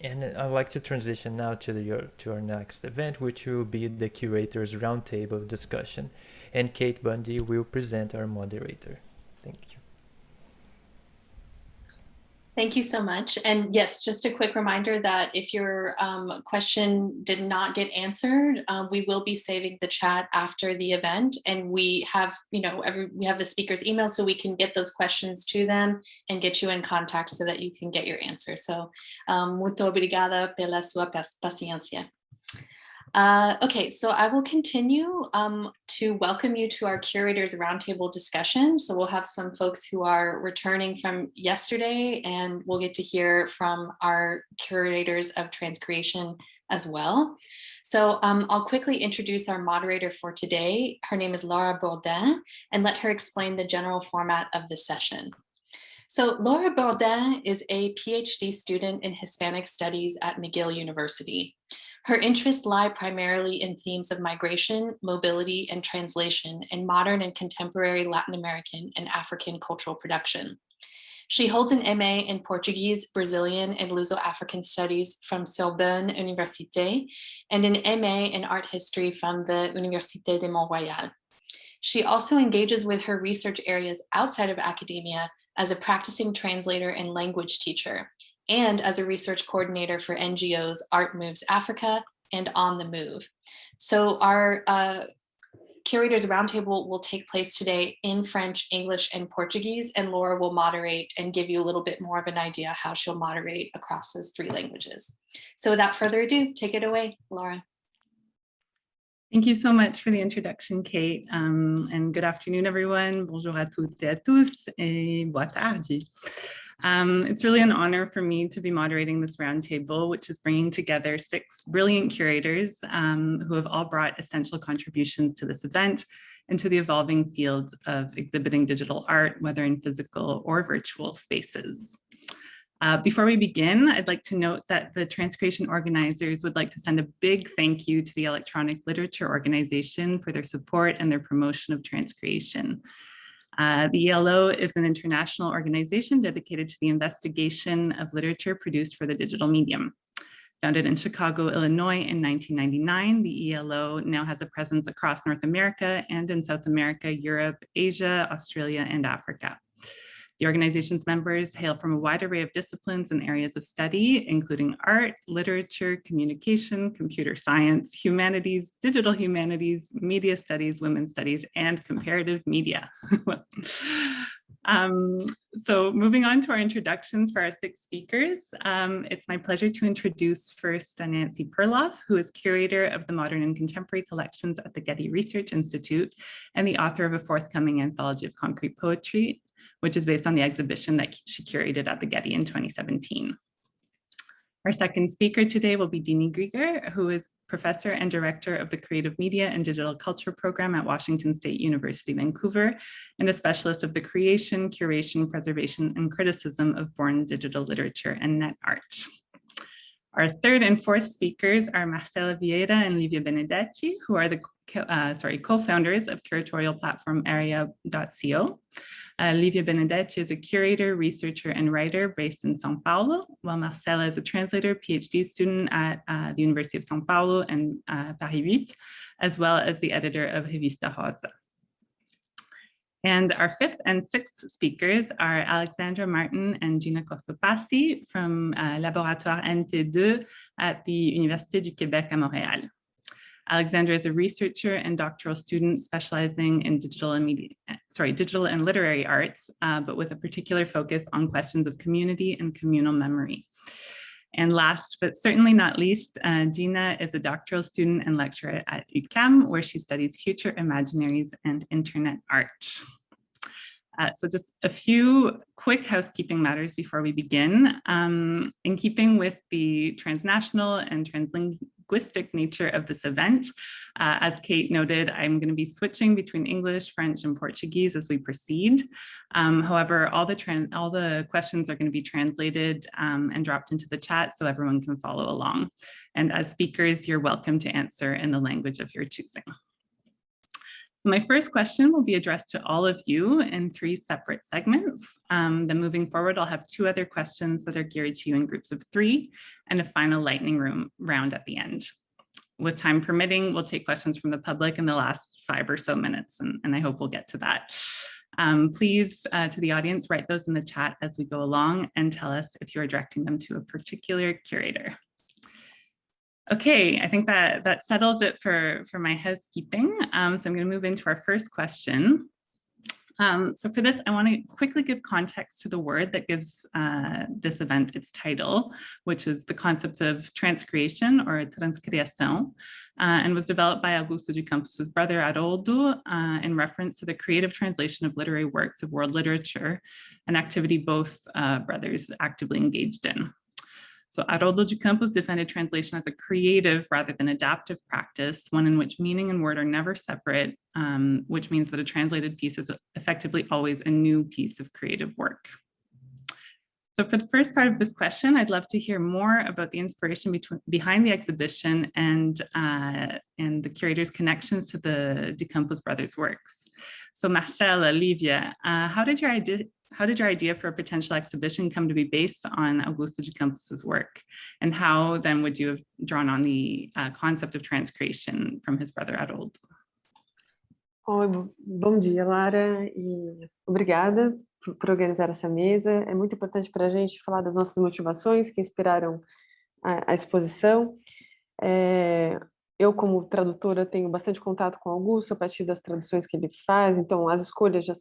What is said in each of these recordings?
And I'd like to transition now to our next event, which will be the Curators Roundtable discussion. And Kate Bundy will present our moderator. Thank you. Thank you so much. And yes, just a quick reminder that if your question did not get answered, we will be saving the chat after the event, and we have, we have the speaker's email, so we can get those questions to them and get you in contact so that you can get your answer. So, muito obrigada pela sua paciência. Okay, so I will continue to welcome you to our Curators Roundtable discussion. So we'll have some folks who are returning from yesterday, and we'll get to hear from our curators of transcreation as well. So I'll quickly introduce our moderator for today. Her name is Lara Bourdin, and let her explain the general format of the session. So Lara Bourdin is a PhD student in Hispanic Studies at McGill University. Her interests lie primarily in themes of migration, mobility, and translation in modern and contemporary Latin American and African cultural production. She holds an MA in Portuguese, Brazilian, and Luso-African Studies from Sorbonne Université, and an MA in Art History from the Université de Mont-Royal. She also engages with her research areas outside of academia as a practicing translator and language teacher, and as a research coordinator for NGOs Art Moves Africa and On the Move. So our Curators Roundtable will take place today in French, English, and Portuguese, and Laura will moderate and give you a little bit more of an idea how she'll moderate across those three languages. So without further ado, take it away, Laura. Thank you so much for the introduction, Kate, and good afternoon, everyone. Bonjour à toutes et à tous, et boa tarde. It's really an honor for me to be moderating this roundtable, which is bringing together 6 brilliant curators who have all brought essential contributions to this event and to the evolving fields of exhibiting digital art, whether in physical or virtual spaces. Before we begin, I'd like to note that the transcreation organizers would like to send a big thank you to the Electronic Literature Organization for their support and their promotion of transcreation. The ELO is an international organization dedicated to the investigation of literature produced for the digital medium. Founded in Chicago, Illinois in 1999, the ELO now has a presence across North America and in South America, Europe, Asia, Australia, and Africa. The organization's members hail from a wide array of disciplines and areas of study, including art, literature, communication, computer science, humanities, digital humanities, media studies, women's studies, and comparative media. So moving on to our introductions for our 6 speakers, it's my pleasure to introduce first Nancy Perloff, who is curator of the Modern and Contemporary collections at the Getty Research Institute and the author of a forthcoming anthology of concrete poetry, which is based on the exhibition that she curated at the Getty in 2017. Our second speaker today will be Dene Grigar, who is professor and director of the Creative Media and Digital Culture program at Washington State University, Vancouver, and a specialist of the creation, curation, preservation, and criticism of born digital literature and net art. Our third and fourth speakers are Marcela Vieira and Livia Benedetti, who are the co-founders of curatorial platform area.co. Livia Benedetti is a curator, researcher, and writer based in São Paulo, while Marcela is a translator, PhD student at the University of São Paulo and Paris 8, as well as the editor of Revista Rosa. And our fifth and sixth speakers are Alexandra Martin and Gina Cortopassi from Laboratoire NT2 at the Université du Québec à Montréal. Alexandra is a researcher and doctoral student specializing in digital and literary arts, but with a particular focus on questions of community and communal memory. And last, but certainly not least, Gina is a doctoral student and lecturer at UQAM, where she studies future imaginaries and internet art. So just a few quick housekeeping matters before we begin. In keeping with the transnational and translinguistic nature of this event, as Kate noted, I'm going to be switching between English, French, and Portuguese as we proceed. However, all the questions are going to be translated and dropped into the chat so everyone can follow along. And as speakers, you're welcome to answer in the language of your choosing. So my first question will be addressed to all of you in 3 separate segments. Then moving forward, I'll have 2 other questions that are geared to you in groups of 3 and a final lightning round at the end. With time permitting, we'll take questions from the public in the last 5 or so minutes, and I hope we'll get to that. Please, to the audience, write those in the chat as we go along and tell us if you're directing them to a particular curator. Okay, I think that settles it for my housekeeping. So I'm going to move into our first question. So for this, I want to quickly give context to the word that gives this event its title, which is the concept of transcreation or transcreation, and was developed by Augusto de Campos' brother Haroldo in reference to the creative translation of literary works of world literature, an activity both brothers actively engaged in. So Haroldo de Campos defended translation as a creative rather than adaptive practice, one in which meaning and word are never separate, which means that a translated piece is effectively always a new piece of creative work. So for the first part of this question, I'd love to hear more about the inspiration behind the exhibition and the curator's connections to the de Campos brothers' works. So Marcela, Livia, how did your idea for a potential exhibition come to be based on Augusto de Campos' work? And how then would you have drawn on the concept of transcreation from his brother Haroldo? Oi, bom dia, Lara, e obrigada por organizar essa mesa. É muito importante para a gente falar das nossas motivações que inspiraram a exposição. Eu, como tradutora, tenho bastante contato com o Augusto a partir das traduções que ele faz, então as escolhas já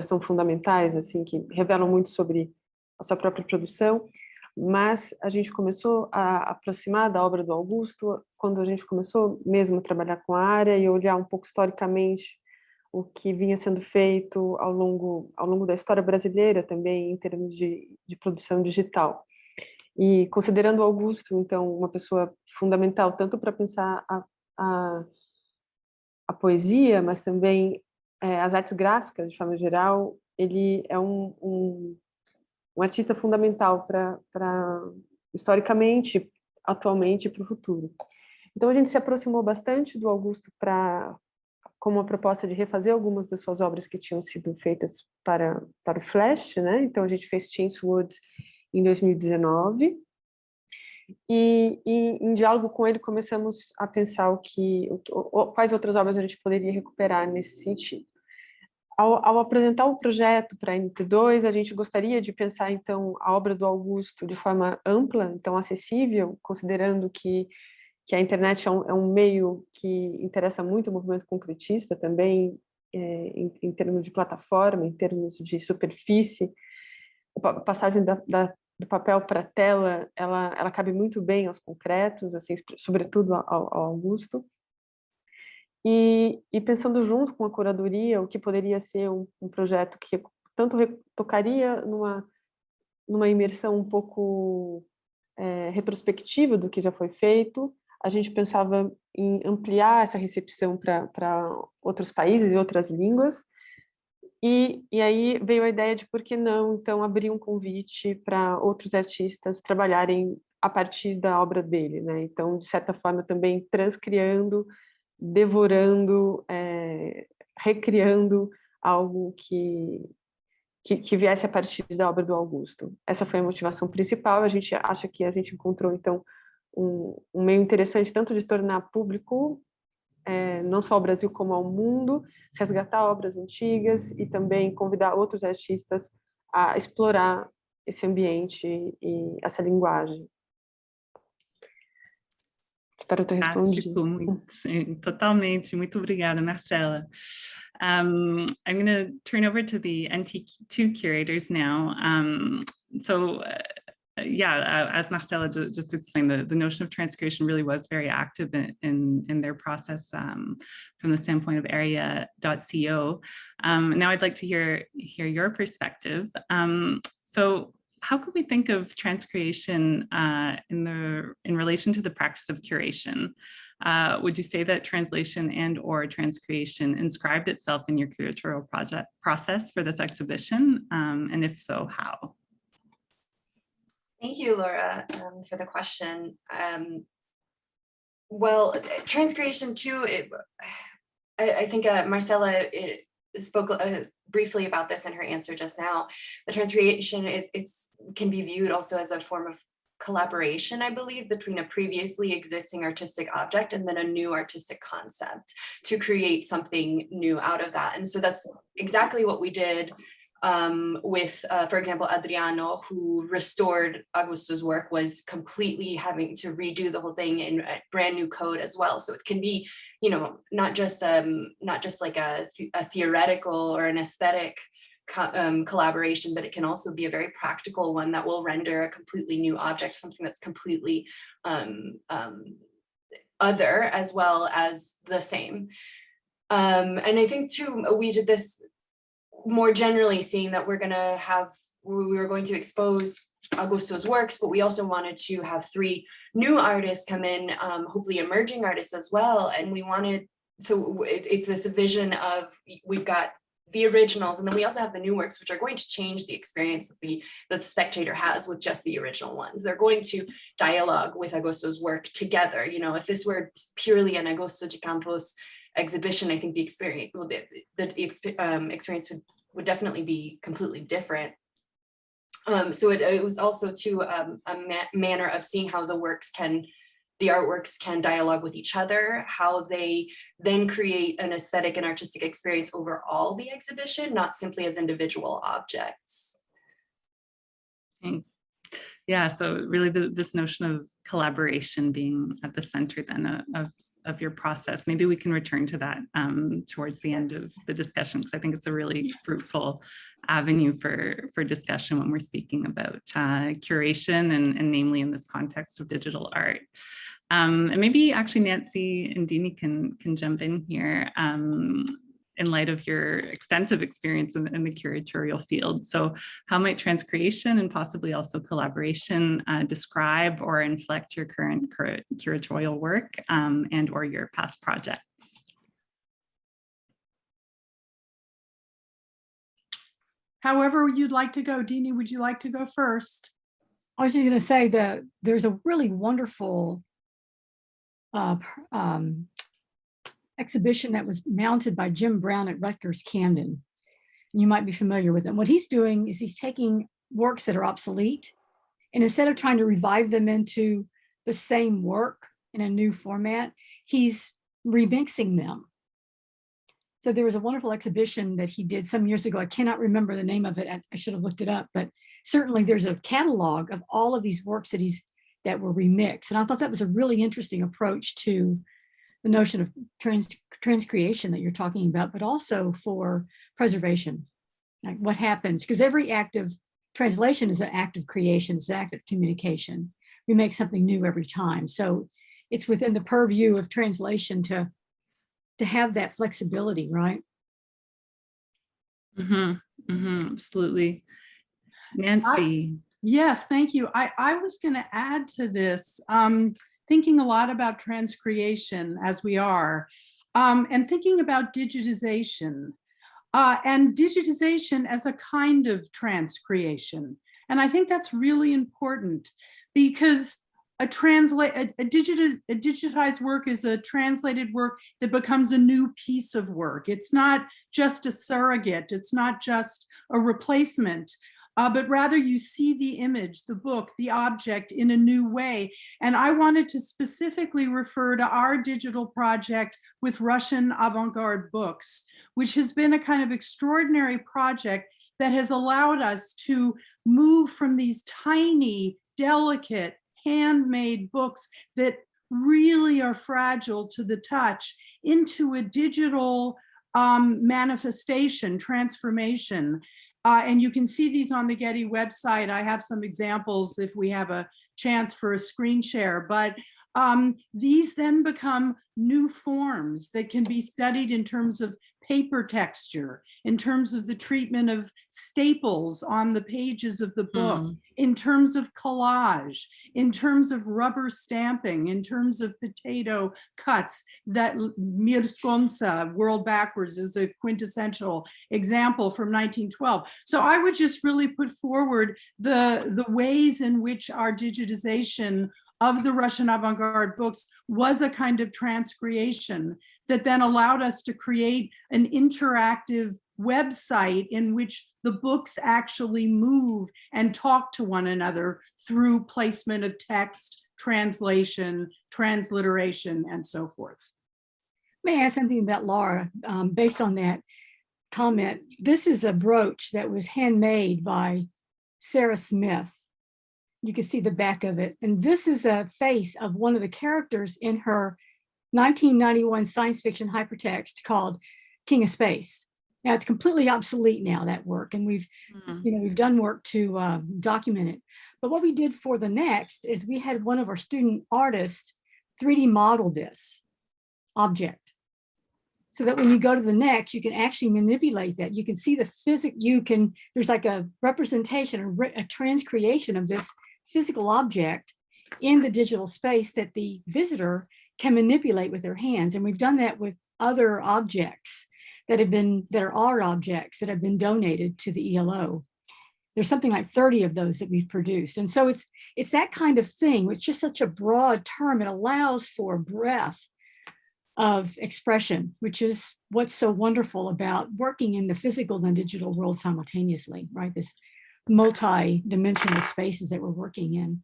são fundamentais, assim, que revelam muito sobre a sua própria produção, mas a gente começou a aproximar da obra do Augusto quando a gente começou mesmo a trabalhar com a área e olhar um pouco historicamente o que vinha sendo feito ao longo da história brasileira também, em termos de produção digital. E considerando o Augusto, então, uma pessoa fundamental tanto para pensar a poesia, mas também as artes gráficas, de forma geral, ele é um artista fundamental para historicamente, atualmente e para o futuro. Então, a gente se aproximou bastante do Augusto com uma proposta de refazer algumas das suas obras que tinham sido feitas para o Flash, né? Então, a gente fez Woods em 2019, e em diálogo com ele começamos a pensar quais outras obras a gente poderia recuperar nesse sentido. Ao apresentar o projeto para a NT2, a gente gostaria de pensar, então, a obra do Augusto de forma ampla, então acessível, considerando que a internet é um meio que interessa muito o movimento concretista também, em termos de plataforma, em termos de superfície. A passagem do papel para a tela, ela cabe muito bem aos concretos, assim, sobretudo ao Augusto. E pensando junto com a curadoria, o que poderia ser um projeto que tanto tocaria numa imersão um pouco retrospectiva do que já foi feito, a gente pensava em ampliar essa recepção para outros países e outras línguas, e aí veio a ideia de por que não, então, abrir um convite para outros artistas trabalharem a partir da obra dele, né? Então, de certa forma, também transcriando, devorando, recriando algo que viesse a partir da obra do Augusto. Essa foi a motivação principal. A gente acha que a gente encontrou, então, um meio interessante tanto de tornar público, não só ao Brasil como ao mundo, resgatar obras antigas e também convidar outros artistas a explorar esse ambiente e essa linguagem. Espero ter respondido. Totalmente. Muito obrigada, Marcela. I'm going to turn over to the NT2 curators now. As Marcela just explained, the notion of transcreation really was very active in their process from the standpoint of area.co. Now I'd like to hear your perspective. So how could we think of transcreation in relation to the practice of curation? Would you say that translation and/or transcreation inscribed itself in your curatorial process for this exhibition? And if so, how? Thank you, Laura, for the question. Well, transcreation too, I think Marcela spoke briefly about this in her answer just now. The transcreation can be viewed also as a form of collaboration, I believe, between a previously existing artistic object and then a new artistic concept to create something new out of that. And so that's exactly what we did with, for example, Adriano, who restored Augusto's work, was completely having to redo the whole thing in a brand new code as well. So it can be, you know, not just like a theoretical or an aesthetic collaboration, but it can also be a very practical one that will render a completely new object, something that's completely other as well as the same. And I think too, we did this more generally, seeing that we were going to expose Augusto's works, but we also wanted to have 3 new artists come in, hopefully emerging artists as well. And we wanted, so it's this vision of, we've got the originals, and then we also have the new works, which are going to change the experience that the spectator has with just the original ones. They're going to dialogue with Augusto's work together. You know, if this were purely an Augusto de Campos exhibition, I think the experience, experience would definitely be completely different. So it was also too a manner of seeing how the artworks can dialogue with each other, how they then create an aesthetic and artistic experience over all the exhibition, not simply as individual objects. Yeah, so really this notion of collaboration being at the center then of your process. Maybe we can return to that towards the end of the discussion, because I think it's a really fruitful avenue for discussion when we're speaking about curation and namely in this context of digital art. And maybe actually Nancy and Dene can jump in here in light of your extensive experience in the curatorial field. So how might transcreation and possibly also collaboration describe or inflect your current curatorial work and or your past projects? However you'd like to go. Dene, would you like to go first? I was just going to say that there's a really wonderful exhibition that was mounted by Jim Brown at Rutgers Camden. You might be familiar with him. What he's doing is he's taking works that are obsolete, and instead of trying to revive them into the same work in a new format, he's remixing them. So there was a wonderful exhibition that he did some years ago. I cannot remember the name of it. I should have looked it up, but certainly there's a catalog of all of these works that were remixed. And I thought that was a really interesting approach to the notion of transcreation that you're talking about, but also for preservation. Like what happens, because every act of translation is an act of creation, it's an act of communication. We make something new every time. So it's within the purview of translation to have that flexibility, right? Absolutely. Nancy. Yes, thank you. I was going to add to this, thinking a lot about transcreation as we are, and thinking about digitization, and digitization as a kind of transcreation. And I think that's really important, because a digitized work is a translated work that becomes a new piece of work. It's not just a surrogate, it's not just a replacement, but rather you see the image, the book, the object in a new way. And I wanted to specifically refer to our digital project with Russian avant-garde books, which has been a kind of extraordinary project that has allowed us to move from these tiny, delicate, handmade books that really are fragile to the touch into a digital manifestation, transformation. And you can see these on the Getty website. I have some examples if we have a chance for a screen share, but these then become new forms that can be studied in terms of paper texture, in terms of the treatment of staples on the pages of the book, in terms of collage, in terms of rubber stamping, in terms of potato cuts. That Mirskonsa, World Backwards, is a quintessential example from 1912. So I would just really put forward the ways in which our digitization of the Russian avant-garde books was a kind of transcreation that then allowed us to create an interactive website in which the books actually move and talk to one another through placement of text, translation, transliteration, and so forth. May I add something about Lara, based on that comment? This is a brooch that was handmade by Sarah Smith. You can see the back of it. And this is a face of one of the characters in her 1991 science fiction hypertext called King of Space. Now it's completely obsolete now, that work, and we've done work to document it. But what we did for the next is we had one of our student artists 3D model this object, so that when you go to the next, you can actually manipulate that. You can see the there's like a representation, a transcreation of this physical object in the digital space that the visitor can manipulate with their hands. And we've done that with other objects that are art objects that have been donated to the ELO. There's something like 30 of those that we've produced. And so it's that kind of thing. It's just such a broad term. It allows for breadth of expression, which is what's so wonderful about working in the physical and digital world simultaneously, right? This multi-dimensional spaces that we're working in.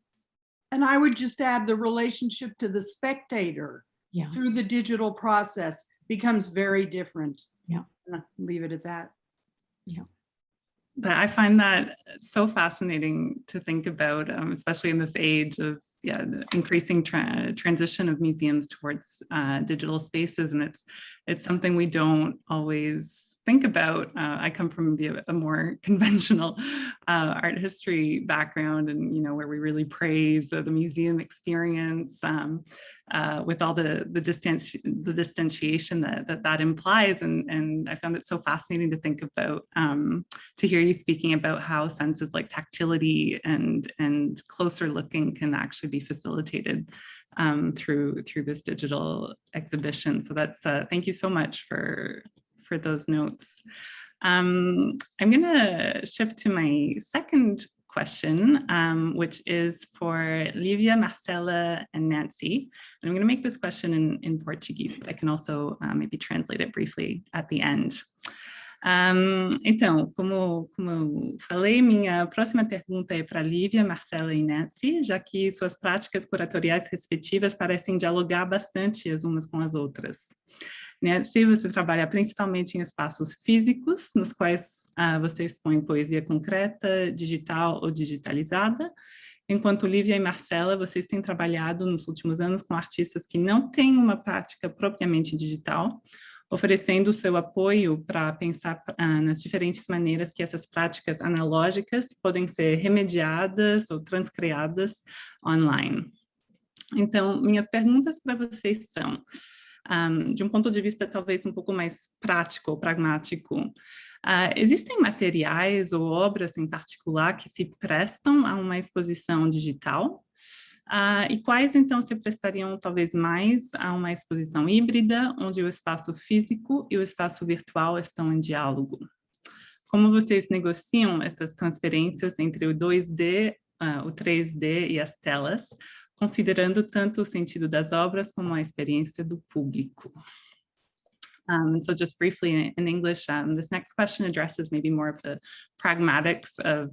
And I would just add the relationship to the spectator through the digital process becomes very different. Yeah. Leave it at that. Yeah. But I find that so fascinating to think about, especially in this age of the increasing transition of museums towards digital spaces, and it's something we don't always think about. I come from a more conventional art history background, and where we really praise the museum experience with all the distanciation that implies, and I found it so fascinating to think about, to hear you speaking about how senses like tactility and closer looking can actually be facilitated through this digital exhibition. So that's thank you so much for those notes. I'm going to shift to my second question, which is for Livia, Marcela, and Nancy. And I'm going to make this question in Portuguese, but I can also maybe translate it briefly at the end. Então, como eu falei, minha próxima pergunta é para Livia, Marcela e Nancy, já que suas práticas curatoriais respectivas parecem dialogar bastante as umas com as outras. Nancy, você trabalha principalmente em espaços físicos, nos quais você expõe poesia concreta, digital ou digitalizada, enquanto Livia e Marcela, vocês têm trabalhado nos últimos anos com artistas que não têm uma prática propriamente digital, oferecendo seu apoio para pensar nas diferentes maneiras que essas práticas analógicas podem ser remediadas ou transcriadas online. Então, minhas perguntas para vocês são, de um ponto de vista talvez um pouco mais prático ou pragmático, existem materiais ou obras em particular que se prestam a uma exposição digital? E quais então se prestariam talvez mais a uma exposição híbrida, onde o espaço físico e o espaço virtual estão em diálogo? Como vocês negociam essas transferências entre o 2D, o 3D e as telas, considerando tanto o sentido das obras como a experiência do público? So just briefly in English, this next question addresses maybe more of the pragmatics of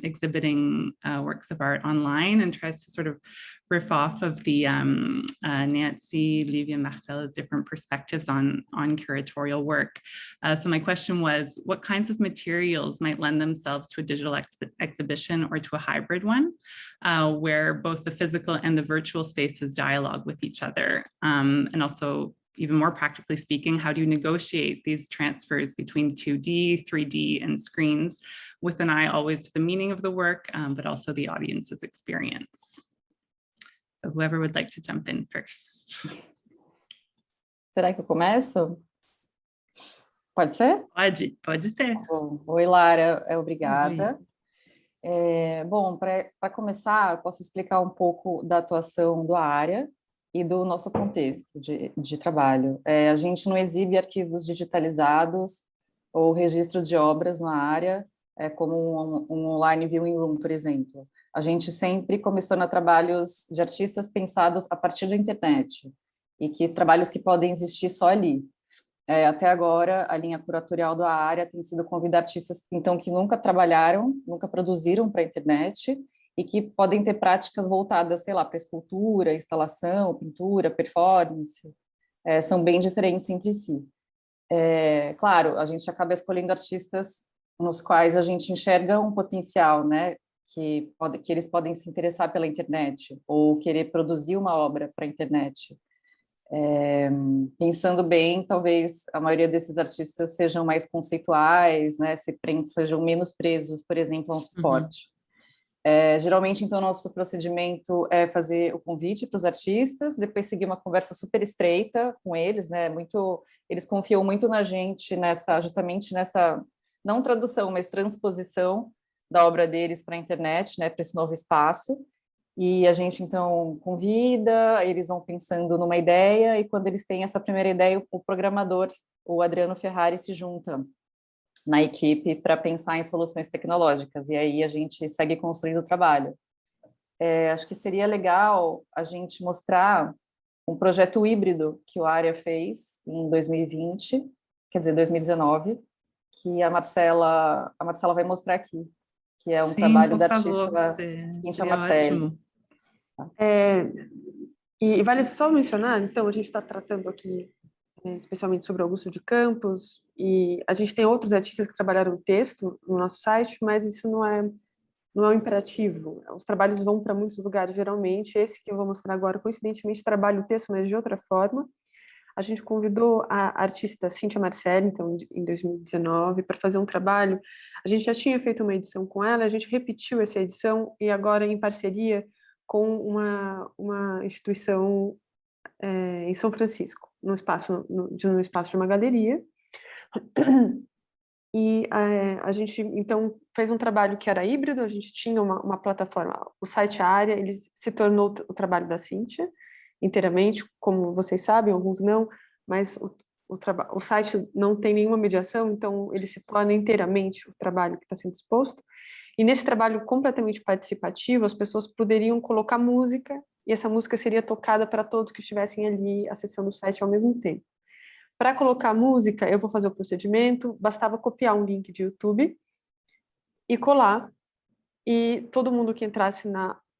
exhibiting works of art online, and tries to sort of riff off of the Nancy, Livia, Marcela's different perspectives on curatorial work. So my question was, what kinds of materials might lend themselves to a digital exhibition or to a hybrid one, where both the physical and the virtual spaces dialogue with each other? And also, even more practically speaking, how do you negotiate these transfers between 2D, 3D, and screens with an eye always to the meaning of the work, but also the audience's experience? So whoever would like to jump in first. Será que eu começo? Pode ser? Pode ser. Oi, Lara, obrigada. Bom, para começar, eu posso explicar um pouco da atuação do área e do nosso contexto de trabalho. A gente não exibe arquivos digitalizados ou registro de obras na área, como um online viewing room, por exemplo. a gente sempre comissiona trabalhos de artistas pensados a partir da internet, e que trabalhos que podem existir só ali. Até agora, a linha curatorial da área tem sido convidar artistas, então, que nunca trabalharam, nunca produziram para a internet, e que podem ter práticas voltadas, sei lá, para escultura, instalação, pintura, performance, são bem diferentes entre si. Claro, a gente acaba escolhendo artistas nos quais a gente enxerga um potencial, né, que eles podem se interessar pela internet, ou querer produzir uma obra para a internet. Pensando bem, talvez a maioria desses artistas sejam mais conceituais, né, sejam menos presos, por exemplo, a um suporte. Geralmente, então, nosso procedimento é fazer o convite para os artistas, depois seguir uma conversa super estreita com eles, né, eles confiam muito na gente, justamente nessa, não tradução, mas transposição da obra deles para a internet, né, para esse novo espaço. E a gente, então, convida, eles vão pensando numa ideia, e quando eles têm essa primeira ideia, o programador, o Adriano Ferrari, se junta na equipe para pensar em soluções tecnológicas, e aí a gente segue construindo o trabalho. Acho que seria legal a gente mostrar um projeto híbrido que o Área fez em 2020, quer dizer, 2019, que a Marcela vai mostrar aqui, que é um trabalho da artista Cíntia Marceli. E vale só mencionar, então, a gente está tratando aqui especialmente sobre Augusto de Campos, e a gente tem outros artistas que trabalharam o texto no nosso site, mas isso não é um imperativo. Os trabalhos vão para muitos lugares, geralmente. Esse que eu vou mostrar agora, coincidentemente, trabalha o texto, mas de outra forma. A gente convidou a artista Cíntia Marceli, então, em 2019, para fazer um trabalho. A gente já tinha feito uma edição com ela, a gente repetiu essa edição, e agora em parceria com uma instituição em São Francisco, no espaço de uma galeria. E a gente, então, fez um trabalho que era híbrido. A gente tinha uma plataforma, o site Área, ele se tornou o trabalho da Cíntia, inteiramente, como vocês sabem, alguns não, mas o site não tem nenhuma mediação, então ele se torna inteiramente o trabalho que está sendo exposto. E nesse trabalho completamente participativo, as pessoas poderiam colocar música, e essa música seria tocada para todos que estivessem ali acessando o site ao mesmo tempo. Para colocar música, eu vou fazer o procedimento, bastava copiar um link de YouTube e colar, e todo mundo que entrasse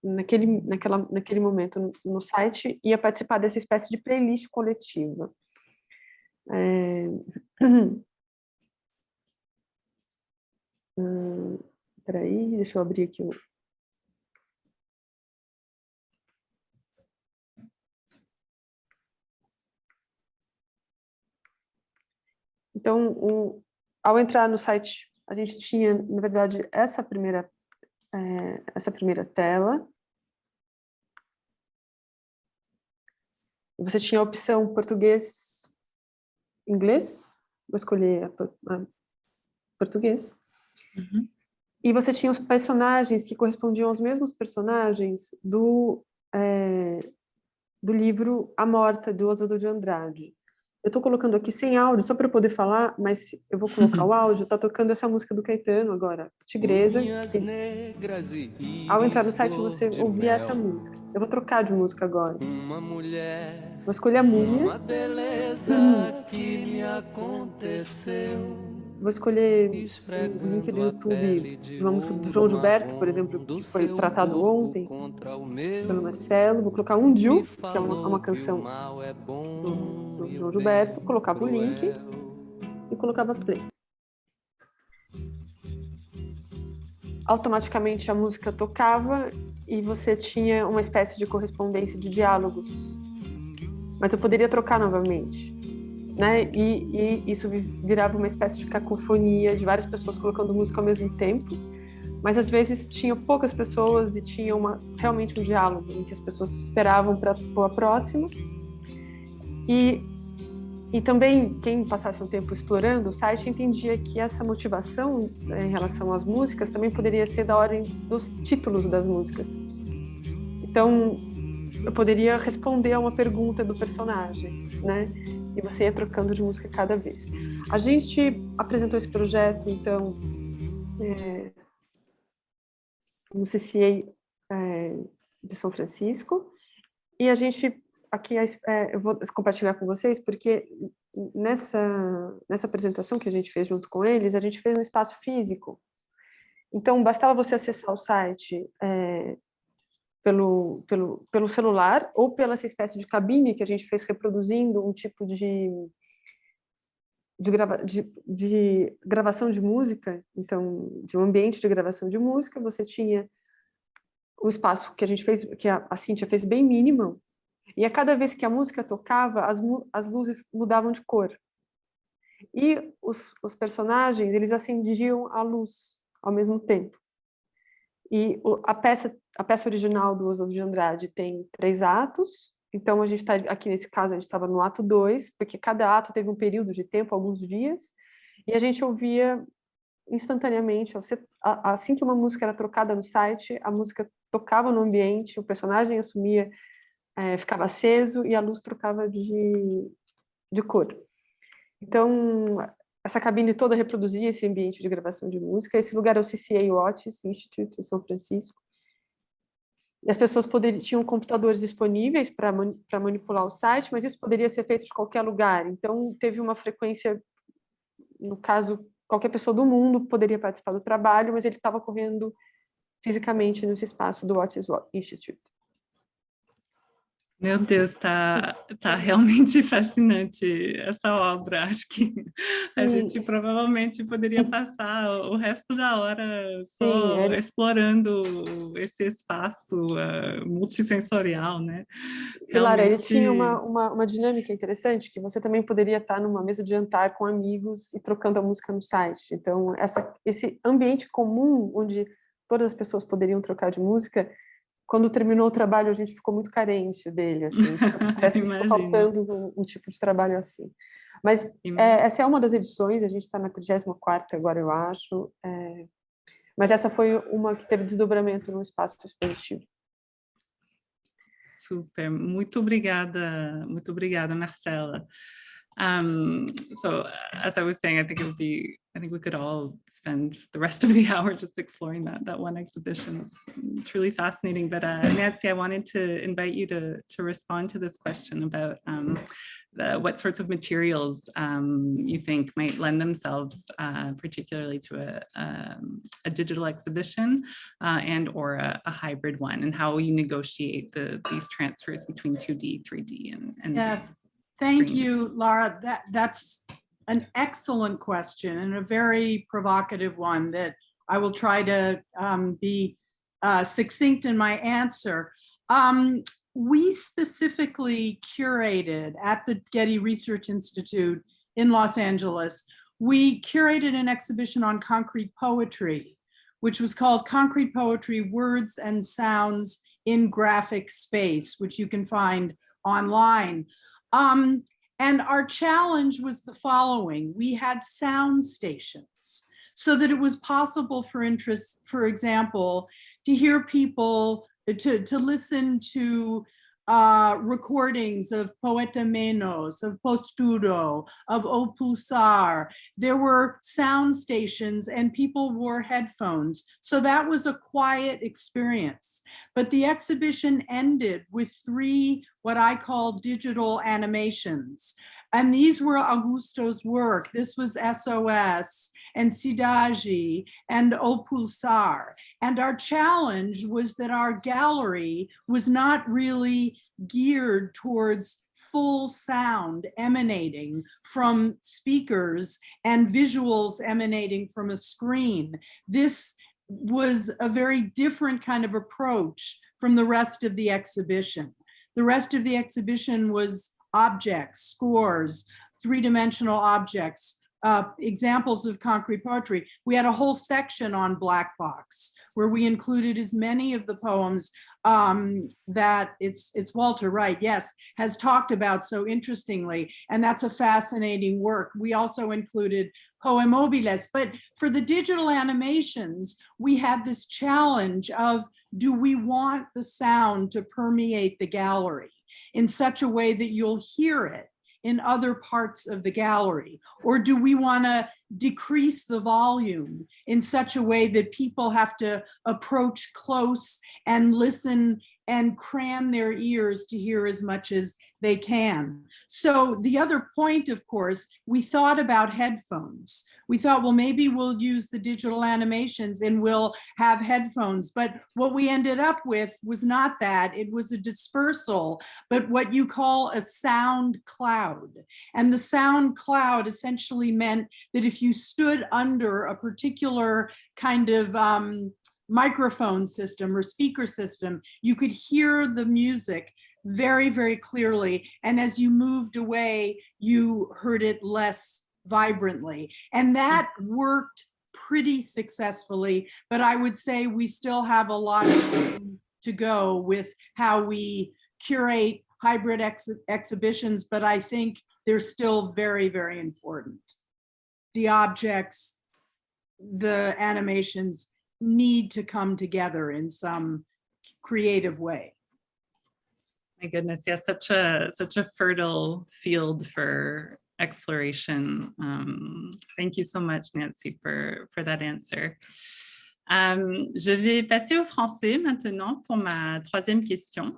naquele momento no site ia participar dessa espécie de playlist coletiva. Peraí, deixa eu abrir aqui o... Então, ao entrar no site, a gente tinha, na verdade, essa primeira tela. Você tinha a opção português, inglês. Vou escolher português. Uhum. E você tinha os personagens que correspondiam aos mesmos personagens do livro A Morta, do Oswald de Andrade. Eu estou colocando aqui sem áudio, só para eu poder falar, mas eu vou colocar o áudio. Está tocando essa música do Caetano agora, Tigresa. Ao entrar no site, você ouvia essa música. Eu vou trocar de música agora. Vou escolher a Múmia. Vou escolher o link do YouTube de uma música do João Gilberto, por exemplo, que foi tratado ontem pelo Marcelo. Vou colocar Undiu, que é uma canção do João Gilberto. Colocava o link e colocava play. Automaticamente a música tocava e você tinha uma espécie de correspondência de diálogos. Mas eu poderia trocar novamente. Né? E isso virava uma espécie de cacofonia de várias pessoas colocando música ao mesmo tempo, mas às vezes tinha poucas pessoas e tinha realmente um diálogo em que as pessoas esperavam para a próxima. E também quem passasse um tempo explorando o site entendia que essa motivação em relação às músicas também poderia ser da ordem dos títulos das músicas. Então eu poderia responder a uma pergunta do personagem, né? E você ia trocando de música cada vez. A gente apresentou esse projeto, então, no CCA de São Francisco. E a gente, aqui, eu vou compartilhar com vocês, porque nessa apresentação que a gente fez junto com eles, a gente fez um espaço físico. Então, bastava você acessar o site pelo celular ou pela essa espécie de cabine que a gente fez reproduzindo um tipo de gravação de música, então, de um ambiente de gravação de música. Você tinha um espaço que a gente fez, que a Cíntia fez bem mínimo, e a cada vez que a música tocava, as luzes mudavam de cor. E os personagens, eles acendiam a luz ao mesmo tempo. E a peça original do Oswald de Andrade tem 3 atos, então a gente está aqui nesse caso, a gente estava no ato 2, porque cada ato teve um período de tempo, alguns dias, e a gente ouvia instantaneamente, assim que uma música era trocada no site, a música tocava no ambiente, o personagem assumia, ficava aceso e a luz trocava de cor. Então, essa cabine toda reproduzia esse ambiente de gravação de música. Esse lugar é o CCA Watts Institute, em São Francisco. E as pessoas tinham computadores disponíveis para manipular o site, mas isso poderia ser feito de qualquer lugar. Então, teve uma frequência, no caso, qualquer pessoa do mundo poderia participar do trabalho, mas ele estava ocorrendo fisicamente nesse espaço do Watts Institute. Meu Deus, tá realmente fascinante essa obra. Acho que a gente provavelmente poderia passar o resto da hora só explorando esse espaço multissensorial, né? E Lara, ele tinha uma dinâmica interessante, que você também poderia estar numa mesa de jantar com amigos e trocando a música no site. Então, esse ambiente comum, onde todas as pessoas poderiam trocar de música, quando terminou o trabalho, a gente ficou muito carente dele, assim. Parece que ficou faltando um tipo de trabalho assim. Mas essa é uma das edições, a gente está na 34ª agora, eu acho. Mas essa foi uma que teve desdobramento no espaço expositivo. Super, muito obrigada, Marcela. So as I was saying, I think we could all spend the rest of the hour just exploring that one exhibition. It's truly fascinating. But Nancy, I wanted to invite you to respond to this question about what sorts of materials you think might lend themselves particularly to a digital exhibition and or a hybrid one, and how you negotiate these transfers between 2D, 3D, and yes. Thank screens. you, Lara. That's an excellent question and a very provocative one that I will try to be succinct in my answer. We specifically curated at the Getty Research Institute in Los Angeles, we curated an exhibition on concrete poetry, which was called Concrete Poetry, Words and Sounds in Graphic Space, which you can find online. And our challenge was the following. We had sound stations so that it was possible for example, to hear people, to listen to recordings of Poeta Menos, of Posturo, of O Pulsar. There were sound stations and people wore headphones. So that was a quiet experience. But the exhibition ended with 3 what I call digital animations. And these were Augusto's work. This was SOS and Cidade and O Pulsar. And our challenge was that our gallery was not really geared towards full sound emanating from speakers and visuals emanating from a screen. This was a very different kind of approach from the rest of the exhibition. The rest of the exhibition was objects, scores, 3-dimensional objects, examples of concrete poetry. We had a whole section on Black Box where we included as many of the poems that it's Walter Wright, yes, has talked about so interestingly, and that's a fascinating work. We also included Poemobiles, but for the digital animations, we had this challenge of, do we want the sound to permeate the gallery in such a way that you'll hear it in other parts of the gallery? Or do we want to decrease the volume in such a way that people have to approach close and listen and cram their ears to hear as much as they can. So the other point, of course, we thought about headphones. We thought, well, maybe we'll use the digital animations and we'll have headphones. But what we ended up with was not that. It was a dispersal, but what you call a sound cloud. And the sound cloud essentially meant that if you stood under a particular kind of microphone system or speaker system, you could hear the music very, very clearly. And as you moved away, you heard it less vibrantly. And that worked pretty successfully, but I would say we still have a lot to go with how we curate hybrid exhibitions, but I think they're still very, very important. The objects, the animations need to come together in some creative way. My goodness, yes, such a fertile field for exploration. Thank you so much, Nancy, for that answer. Je vais passer au français maintenant pour ma troisième question,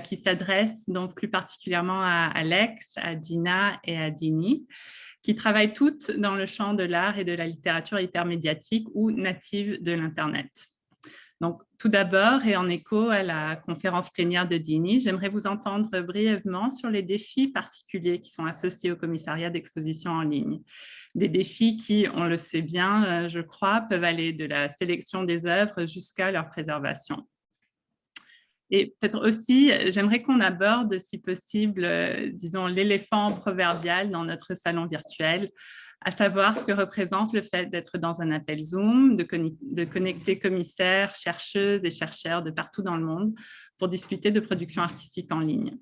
qui s'adresse donc plus particulièrement à Alex, à Gina et à Dene, qui travaillent toutes dans le champ de l'art et de la littérature hypermédiatique ou native de l'Internet. Donc, tout d'abord, et en écho à la conférence plénière de Dene, j'aimerais vous entendre brièvement sur les défis particuliers qui sont associés au commissariat d'exposition en ligne. Des défis qui, on le sait bien, je crois, peuvent aller de la sélection des œuvres jusqu'à leur préservation. Et peut-être aussi, j'aimerais qu'on aborde, si possible, disons, l'éléphant proverbial dans notre salon virtuel, à savoir ce que représente le fait d'être dans un appel Zoom, de connecter commissaires, chercheuses et chercheurs de partout dans le monde pour discuter de production artistique en ligne.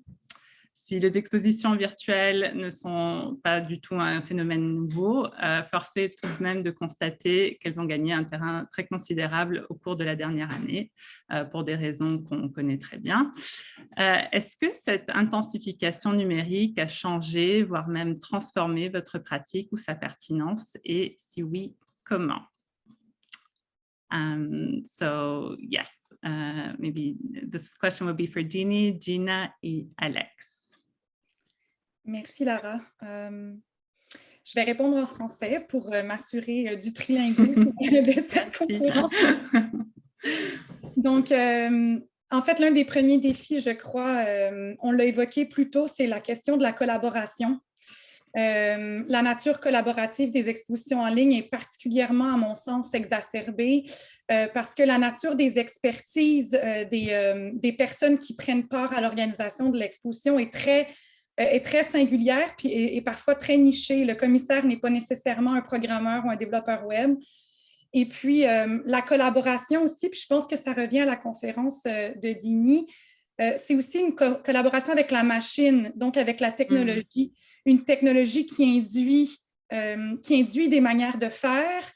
Si les expositions virtuelles ne sont pas du tout un phénomène nouveau, force est tout de même de constater qu'elles ont gagné un terrain très considérable au cours de la dernière année, pour des raisons qu'on connaît très bien. Est-ce que cette intensification numérique a changé, voire même transformé votre pratique ou sa pertinence? Et si oui, comment? So yes, maybe this question will be for Dene, Gina et Alex. Merci, Lara. Je vais répondre en français pour m'assurer du trilinguisme de cette conférence. Donc, en fait, l'un des premiers défis, je crois, on l'a évoqué plus tôt, c'est la question de la collaboration. La nature collaborative des expositions en ligne est particulièrement, à mon sens, exacerbée parce que la nature des expertises des personnes qui prennent part à l'organisation de l'exposition est très singulière et parfois très nichée. Le commissaire n'est pas nécessairement un programmeur ou un développeur web. Et puis, la collaboration aussi, puis je pense que ça revient à la conférence de Dene, c'est aussi une collaboration avec la machine, donc avec la technologie, une technologie qui induit des manières de faire,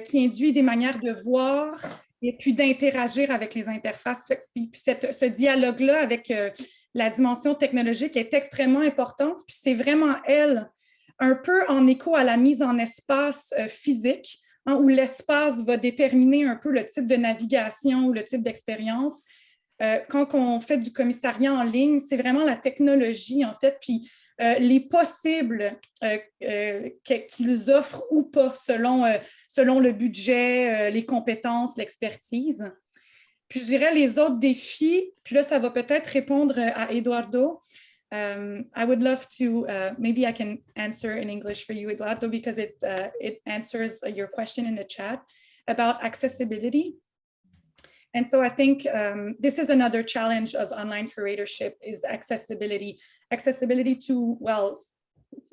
qui induit des manières de voir et puis d'interagir avec les interfaces. Puis ce dialogue-là avec la dimension technologique est extrêmement importante, puis c'est vraiment elle, un peu en écho à la mise en espace physique, hein, où l'espace va déterminer un peu le type de navigation ou le type d'expérience. Quand on fait du commissariat en ligne, c'est vraiment la technologie, en fait, puis les possibles qu'ils offrent ou pas selon le budget, les compétences, l'expertise. Puis je dirais les autres défis, puis là, ça va peut-être répondre à Eduardo. I would love to, maybe I can answer in English for you, Eduardo, because it answers your question in the chat about accessibility. And so I think this is another challenge of online curatorship is accessibility to, well,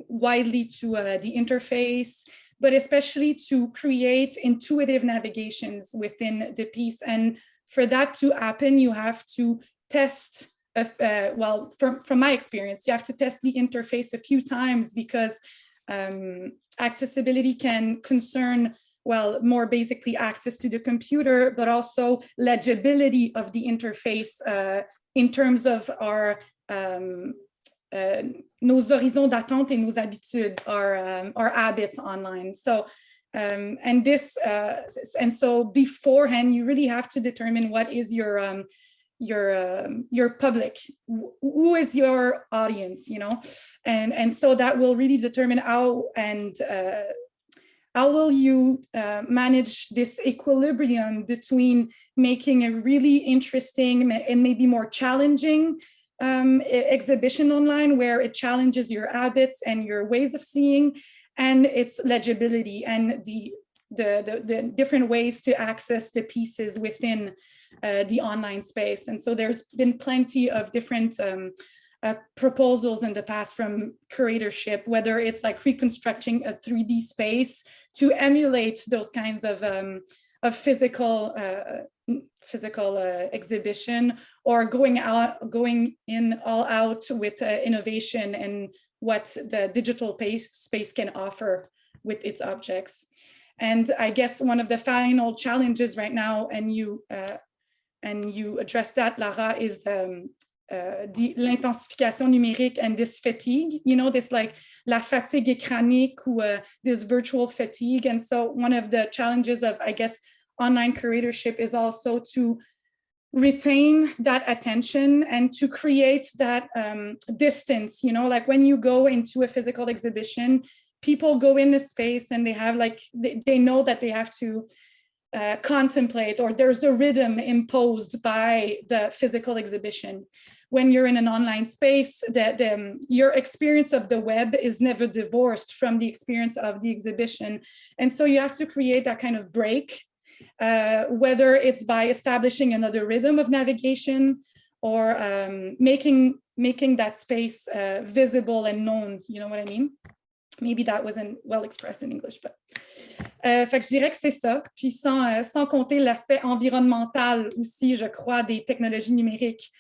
widely to the interface, but especially to create intuitive navigations within the piece. And for that to happen, you have to test, well, from my experience, you have to test the interface a few times because accessibility can concern, well, more basically access to the computer, but also legibility of the interface in terms of our nos horizons d'attente et nos habitudes, our habits online. So, and so beforehand, you really have to determine what is your your public, who is your audience, you know, and so that will really determine how will you manage this equilibrium between making a really interesting and maybe more challenging exhibition online, where it challenges your habits and your ways of seeing, and its legibility and the different ways to access the pieces within the online space. And so there's been plenty of different proposals in the past from curatorship, whether it's like reconstructing a 3D space to emulate those kinds of physical exhibition, or going in all out with innovation and what the digital space can offer with its objects. And I guess one of the final challenges right now, and you addressed that, Lara, is l'intensification numérique and this fatigue, you know, this like la fatigue écranique, or this virtual fatigue. And so one of the challenges of, I guess, online curatorship is also to retain that attention and to create that distance, you know, like when you go into a physical exhibition, people go in a space and they have like, they know that they have to contemplate, or there's a rhythm imposed by the physical exhibition. When you're in an online space, your experience of the web is never divorced from the experience of the exhibition. And so you have to create that kind of break, whether it's by establishing another rhythm of navigation, or making that space visible and known, you know what I mean? Maybe that wasn't well expressed in English, but... fait que je dirais que c'est ça. Puis sans compter l'aspect environnemental aussi, je crois, des technologies numériques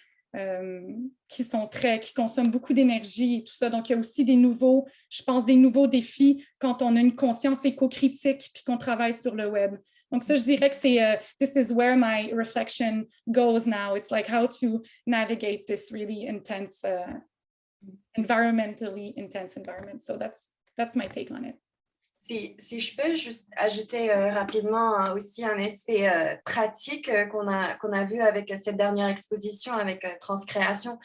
qui consomment beaucoup d'énergie et tout ça. Donc, il y a aussi des nouveaux défis quand on a une conscience éco-critique puis qu'on travaille sur le web. Donc, ça, je dirais que c'est this is where my reflection goes now. It's like how to navigate this really intense, environmentally intense environment. So that's my take on it. Si je peux juste ajouter rapidement aussi un aspect pratique qu'on a vu avec cette dernière exposition avec Transcréation.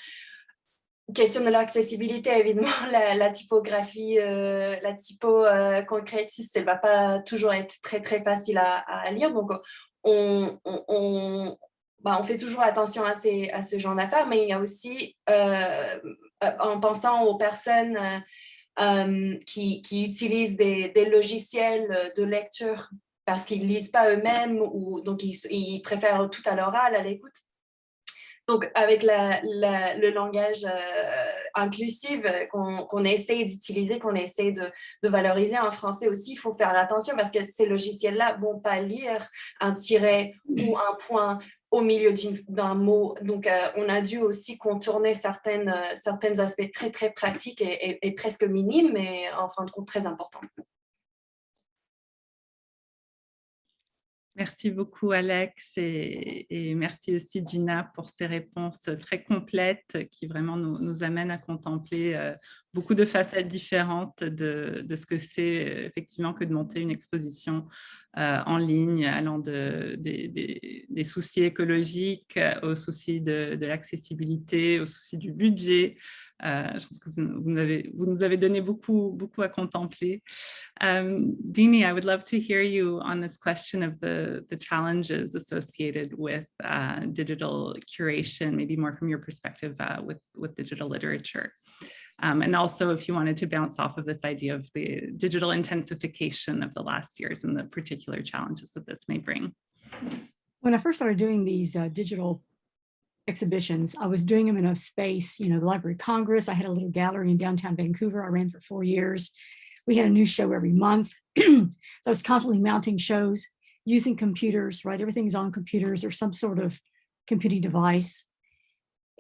Question de l'accessibilité, évidemment, la typographie, la typo concrétiste, elle ne va pas toujours être très, très facile à lire. Donc, on fait toujours attention à ce genre d'affaires, mais il y a aussi, en pensant aux personnes qui utilisent des logiciels de lecture parce qu'ils ne lisent pas eux-mêmes, ou donc ils préfèrent tout à l'oral, à l'écoute. Donc, avec le langage inclusif qu'on essaie d'utiliser, qu'on essaie de valoriser en français aussi, il faut faire attention parce que ces logiciels-là ne vont pas lire un tiret ou un point au milieu d'un mot. Donc, on a dû aussi contourner certains aspects très, très pratiques et presque minimes, mais en fin de compte très importants. Merci beaucoup, Alex, et merci aussi, Gina, pour ces réponses très complètes qui vraiment nous amènent à contempler beaucoup de facettes différentes de ce que c'est effectivement que de monter une exposition en ligne, allant des soucis écologiques aux soucis de l'accessibilité, aux soucis du budget. Je pense que vous nous avez donné beaucoup à contempler. Dene, I would love to hear you on this question of the challenges associated with digital curation, maybe more from your perspective with digital literature. And also if you wanted to bounce off of this idea of the digital intensification of the last years and the particular challenges that this may bring. When I first started doing these digital exhibitions, I was doing them in a space, you know, the Library of Congress. I had a little gallery in downtown Vancouver. I ran for 4 years. We had a new show every month. So I was constantly mounting shows, using computers, right? Everything's on computers or some sort of computing device.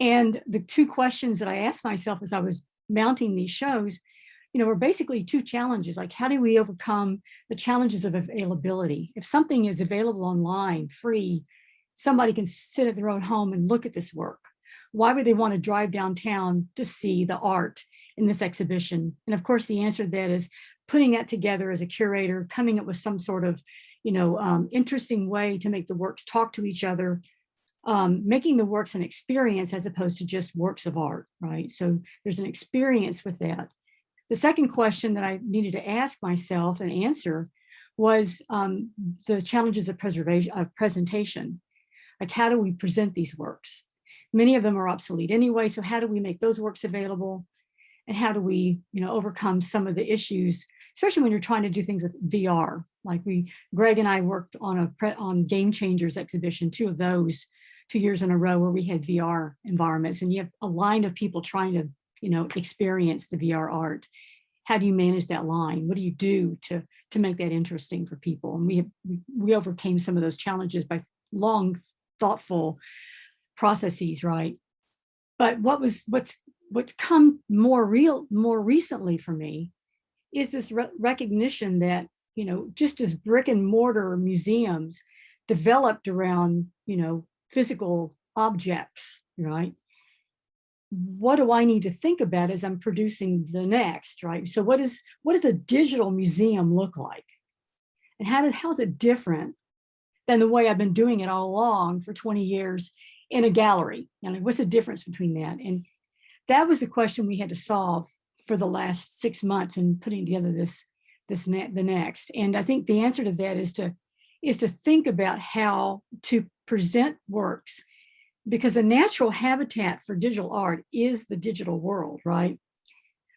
And the two questions that I asked myself as I was mounting these shows, you know, were basically two challenges. Like, how do we overcome the challenges of availability? If something is available online, free, somebody can sit at their own home and look at this work. Why would they want to drive downtown to see the art in this exhibition? And of course, the answer to that is putting that together as a curator, coming up with some sort of, you know, interesting way to make the works talk to each other, making the works an experience as opposed to just works of art, right? So there's an experience with that. The second question that I needed to ask myself and answer was the challenges of presentation. Like, how do we present these works? Many of them are obsolete anyway, so how do we make those works available? And how do we, overcome some of the issues, especially when you're trying to do things with VR? Like Greg and I worked on Game Changers exhibition, 2 of those 2 years in a row, where we had VR environments, and you have a line of people trying to, experience the VR art. How do you manage that line? What do you do to make that interesting for people? And we overcame some of those challenges by long, thoughtful processes, right? But what's come more recently for me is this recognition that, just as brick and mortar museums developed around, physical objects, right? What do I need to think about as I'm producing the next, right? So what does a digital museum look like? And how's it different than the way I've been doing it all along for 20 years in a gallery? What's the difference between that? And that was the question we had to solve for the last 6 months in putting together the next. And I think the answer to that is to think about how to present works, because the natural habitat for digital art is the digital world, right?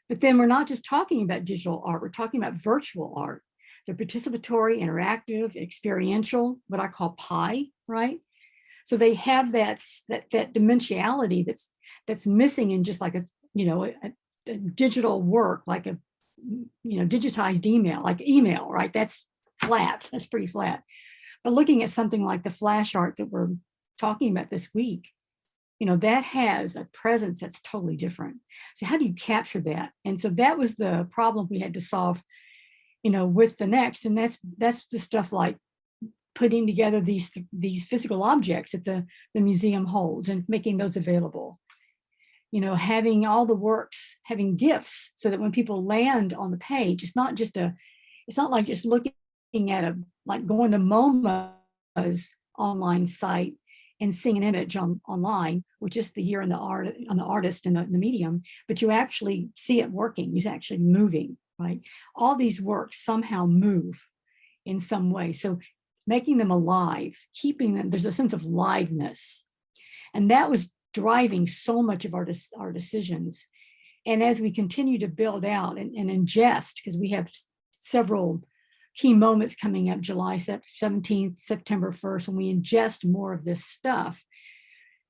But then we're not just talking about digital art, we're talking about virtual art. They're participatory, interactive, experiential, what I call PI, right? So they have that dimensionality that's missing in just like a digital work, like a digitized email, like email, right? That's flat, that's pretty flat. But looking at something like the flash art that we're talking about this week, that has a presence that's totally different. So how do you capture that? And so that was the problem we had to solve, with the next. And that's the stuff like putting together these physical objects that the museum holds and making those available. Having all the works, having gifts, so that when people land on the page, it's not like just looking at like going to MoMA's online site and seeing an image online with just the year and on the artist and the medium, but you actually see it working, it's actually moving, right? All these works somehow move in some way. So making them alive, keeping them, there's a sense of liveness. And that was driving so much of our decisions. And as we continue to build out and ingest, because we have several key moments coming up, July 17th, September 1st, when we ingest more of this stuff,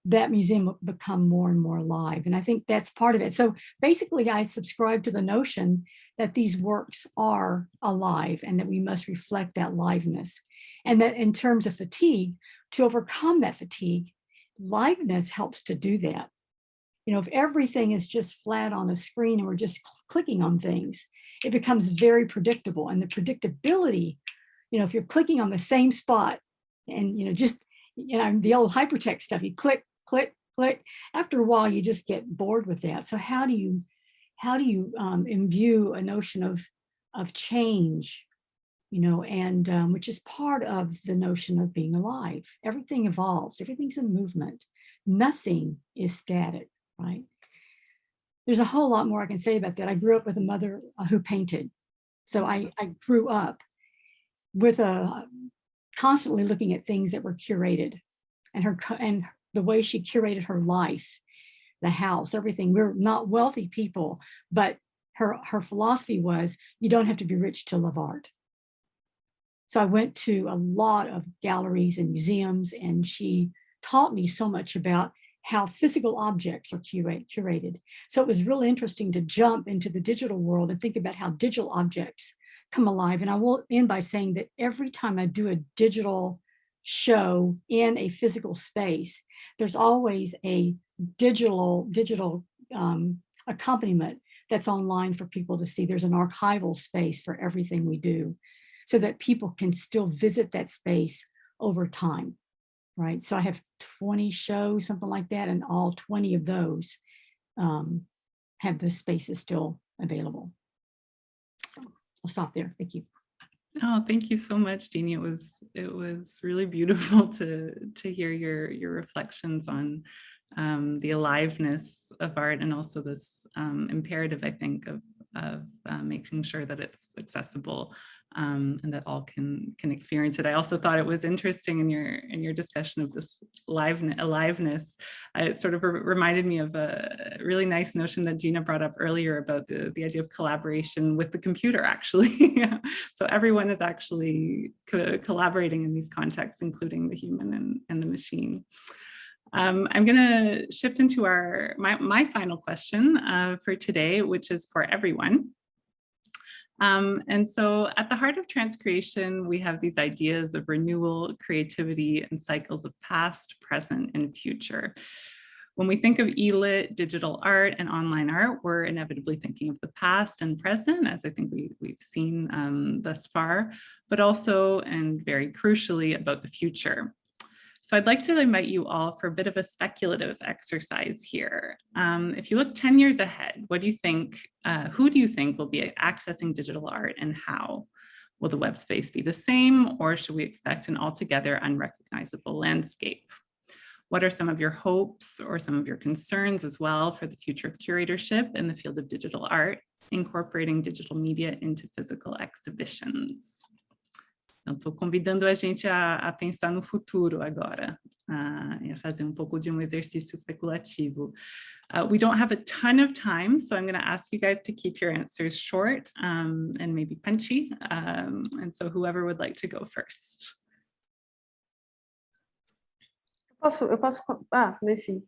that museum will become more and more alive. And I think that's part of it. So basically, I subscribe to the notion that these works are alive and that we must reflect that liveness. And that in terms of fatigue, to overcome that fatigue, liveness helps to do that. If everything is just flat on a screen and we're just clicking on things, it becomes very predictable. And the predictability, if you're clicking on the same spot and, the old hypertext stuff, you click, click, click, after a while, you just get bored with that. So how do you imbue a notion of change, and which is part of the notion of being alive? Everything evolves, everything's in movement. Nothing is static, right? There's a whole lot more I can say about that. I grew up with a mother who painted. So I grew up with constantly looking at things that were curated, and the way she curated her life, the house, everything. We're not wealthy people, but her philosophy was, you don't have to be rich to love art. So I went to a lot of galleries and museums, and she taught me so much about how physical objects are curated. So it was really interesting to jump into the digital world and think about how digital objects come alive. And I will end by saying that every time I do a digital show in a physical space, there's always a digital accompaniment that's online for people to see. There's an archival space for everything we do, so that people can still visit that space over time, right? So I have 20 shows, something like that, and all 20 of those have the spaces still available. So I'll stop there. Thank you. Oh, thank you so much, Jeannie. It was really beautiful to hear your reflections on the aliveness of art, and also this imperative, I think, of making sure that it's accessible and that all can experience it. I also thought it was interesting in your discussion of this aliveness. It sort of reminded me of a really nice notion that Gina brought up earlier about the idea of collaboration with the computer, actually. So everyone is actually collaborating in these contexts, including the human and the machine. I'm going to shift into my final question for today, which is for everyone. And so at the heart of transcreation, we have these ideas of renewal, creativity, and cycles of past, present, and future. When we think of e-lit, digital art, and online art, we're inevitably thinking of the past and present, as I think we've seen thus far, but also, and very crucially, about the future. So I'd like to invite you all for a bit of a speculative exercise here. If you look 10 years ahead, what do you think, who do you think will be accessing digital art, and how? Will the web space be the same, or should we expect an altogether unrecognizable landscape? What are some of your hopes or some of your concerns as well for the future of curatorship in the field of digital art, incorporating digital media into physical exhibitions? Então, estou convidando a gente a pensar no futuro agora, e a fazer um pouco de exercício especulativo. We don't have a ton of time, so I'm going to ask you guys to keep your answers short and maybe punchy. And so whoever would like to go first. Eu posso, Nancy,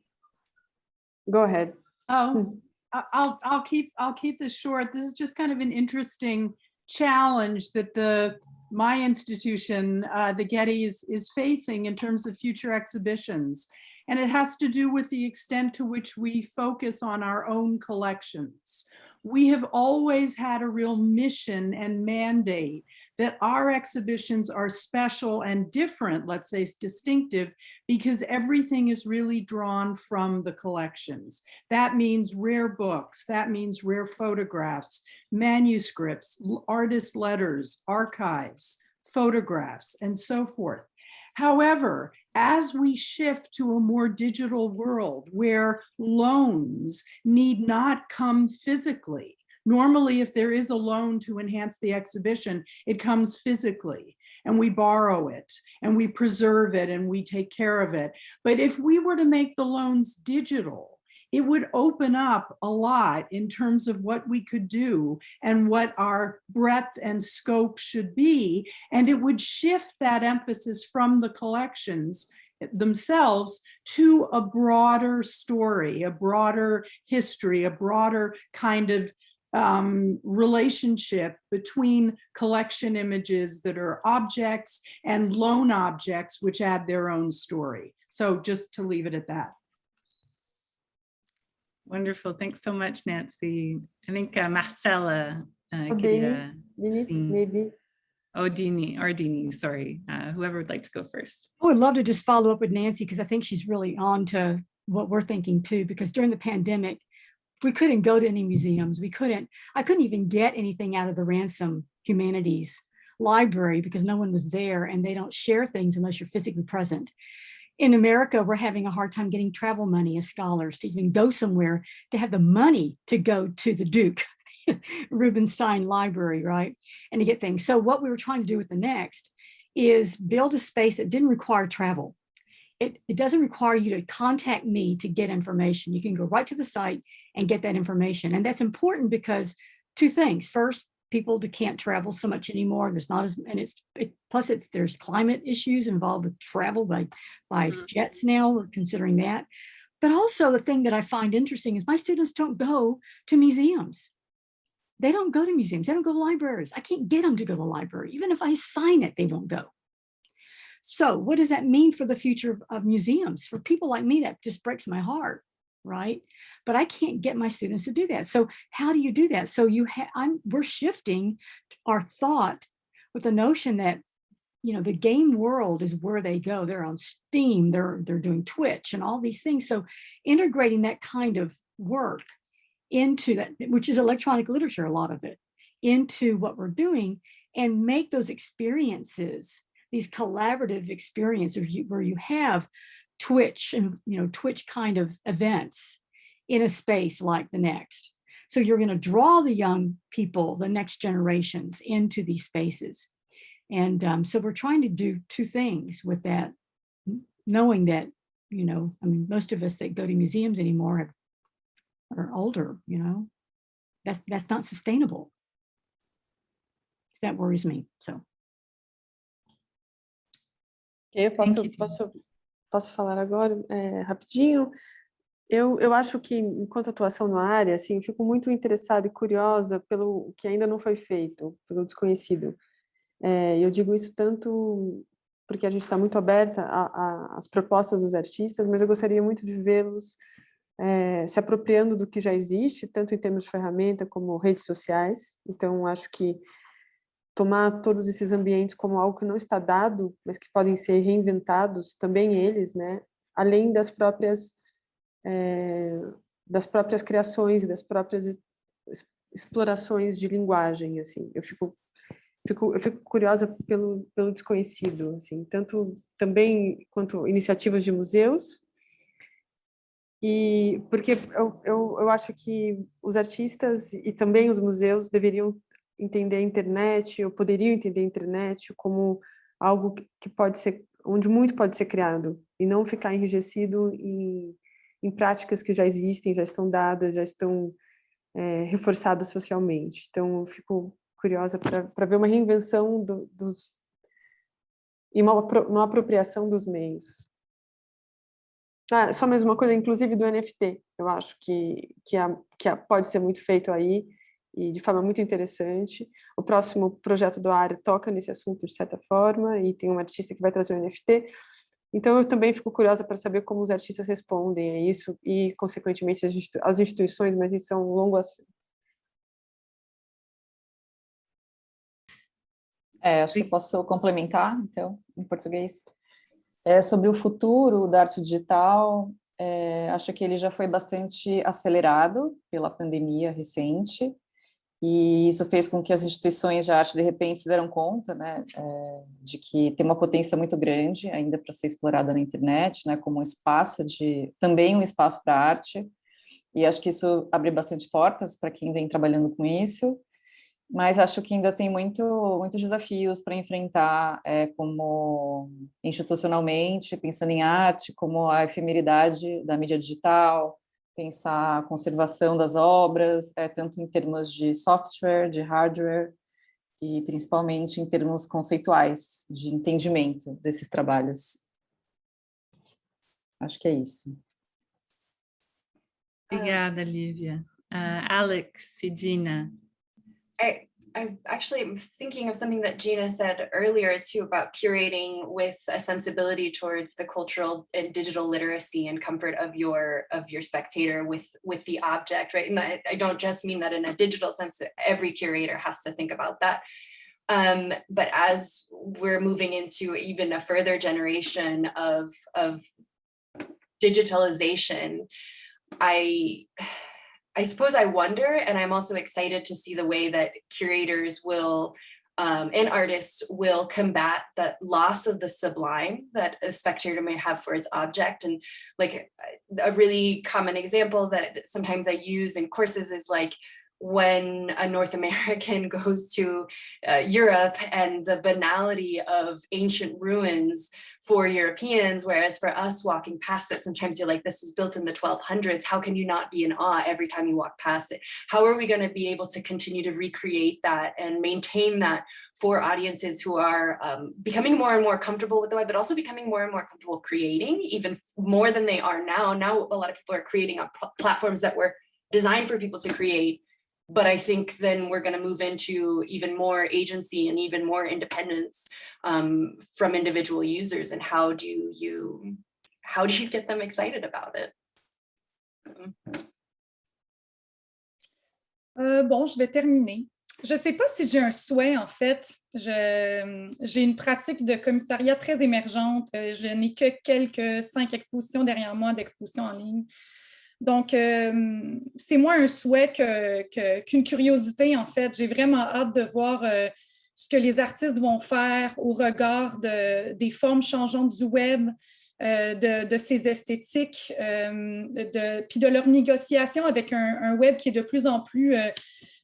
go ahead. Oh, I'll keep this short. This is just kind of an interesting challenge that my institution, the Getty, is facing in terms of future exhibitions. And it has to do with the extent to which we focus on our own collections. We have always had a real mission and mandate that our exhibitions are special and different, let's say distinctive, because everything is really drawn from the collections. That means rare books, that means rare photographs, manuscripts, artist letters, archives, photographs, and so forth. However, as we shift to a more digital world where loans need not come physically, normally if there is a loan to enhance the exhibition, it comes physically and we borrow it and we preserve it and we take care of it. But if we were to make the loans digital, it would open up a lot in terms of what we could do and what our breadth and scope should be. And it would shift that emphasis from the collections themselves to a broader story, a broader history, a broader kind of relationship between collection images that are objects and loan objects, which add their own story. So just to leave it at that. Wonderful. Thanks so much, Nancy. I think Marcela. Dene, maybe. Oh, Dene, sorry. Whoever would like to go first. I would love to just follow up with Nancy, because I think she's really on to what we're thinking too, because during the pandemic, we couldn't go to any museums. I couldn't even get anything out of the Ransom Humanities library because no one was there, and they don't share things unless you're physically present. In America, we're having a hard time getting travel money as scholars to even go somewhere, to have the money to go to the Duke Rubenstein Library, right? And to get things. So what we were trying to do with the next is build a space that didn't require travel. It doesn't require you to contact me to get information. You can go right to the site and get that information. And that's important because two things. First, people can't travel so much anymore. There's not as, and there's climate issues involved with travel by jets now. We're considering that. But also the thing that I find interesting is my students don't go to museums. They don't go to museums. They don't go to libraries. I can't get them to go to the library. Even if I sign it, they won't go. So what does that mean for the future of museums? For people like me, that just breaks my heart, right? But I can't get my students to do that. So how do you do that? So we're shifting our thought with the notion that, the game world is where they go. They're on Steam, they're doing Twitch and all these things. So integrating that kind of work into that, which is electronic literature, a lot of it, into what we're doing, and make those experiences, these collaborative experiences where you have Twitch and Twitch kind of events in a space like the Next. So you're going to draw the young people, the next generations, into these spaces. And so we're trying to do two things with that, knowing that, most of us that go to museums anymore are older, that's not sustainable. So that worries me, so. Okay, posso falar agora, rapidinho? Eu acho que, enquanto atuação na área, assim, fico muito interessada e curiosa pelo que ainda não foi feito, pelo desconhecido. Eu digo isso tanto porque a gente está muito aberta às propostas dos artistas, mas eu gostaria muito de vê-los se apropriando do que já existe, tanto em termos de ferramenta como redes sociais. Então, acho que tomar todos esses ambientes como algo que não está dado, mas que podem ser reinventados, também eles, né? Além das próprias criações, das próprias explorações de linguagem, assim. Eu fico curiosa pelo desconhecido, assim, tanto também quanto iniciativas de museus, e porque eu acho que os artistas e também os museus deveriam entender a internet, ou poderiam entender a internet como algo que pode ser, onde muito pode ser criado, e não ficar enrijecido em práticas que já existem, já estão dadas, já estão reforçadas socialmente. Então, eu fico curiosa para ver uma reinvenção e uma apropriação dos meios. Só mais uma coisa, inclusive do NFT, eu acho que pode ser muito feito aí, e de forma muito interessante. O próximo projeto do área toca nesse assunto de certa forma, e tem uma artista que vai trazer o NFT. Então, eu também fico curiosa para saber como os artistas respondem a isso e, consequentemente, as instituições, mas isso é um longo assunto. Acho que eu posso complementar, então, em português. Sobre o futuro da arte digital, acho que ele já foi bastante acelerado pela pandemia recente, e isso fez com que as instituições de arte, de repente, se deram conta, né, de que tem uma potência muito grande ainda para ser explorada na internet, né, como um espaço também um espaço para arte, e acho que isso abre bastante portas para quem vem trabalhando com isso, mas acho que ainda tem muitos desafios para enfrentar, como institucionalmente, pensando em arte, como a efemeridade da mídia digital, pensar a conservação das obras, tanto em termos de software, de hardware, e principalmente em termos conceituais, de entendimento desses trabalhos. Acho que é isso. Obrigada, Livia. Alex e Gina. I actually am thinking of something that Gina said earlier too about curating with a sensibility towards the cultural and digital literacy and comfort of your spectator with the object, right? And I don't just mean that in a digital sense. Every curator has to think about that. But as we're moving into even a further generation of digitalization, I suppose I wonder, and I'm also excited to see the way that curators will and artists will combat that loss of the sublime that a spectator may have for its object. And like a really common example that sometimes I use in courses is like when a North American goes to Europe and the banality of ancient ruins for Europeans, whereas for us walking past it, sometimes you're like, this was built in the 1200s. How can you not be in awe every time you walk past it? How are we going to be able to continue to recreate that and maintain that for audiences who are becoming more and more comfortable with the web, but also becoming more and more comfortable creating, even more than they are now. Now, a lot of people are creating on platforms that were designed for people to create. But I think then we're going to move into even more agency and even more independence from individual users. And how do you get them excited about it? Bon, je vais terminer. Je ne sais pas si j'ai un souhait, en fait. J'ai une pratique de commissariat très émergente. Je n'ai que quelques 5 expositions derrière moi d'expositions en ligne. Donc, c'est moins un souhait qu'une curiosité, en fait. J'ai vraiment hâte de voir ce que les artistes vont faire au regard des formes changeantes du web, de ces esthétiques, puis de leur négociation avec un web qui est de plus en plus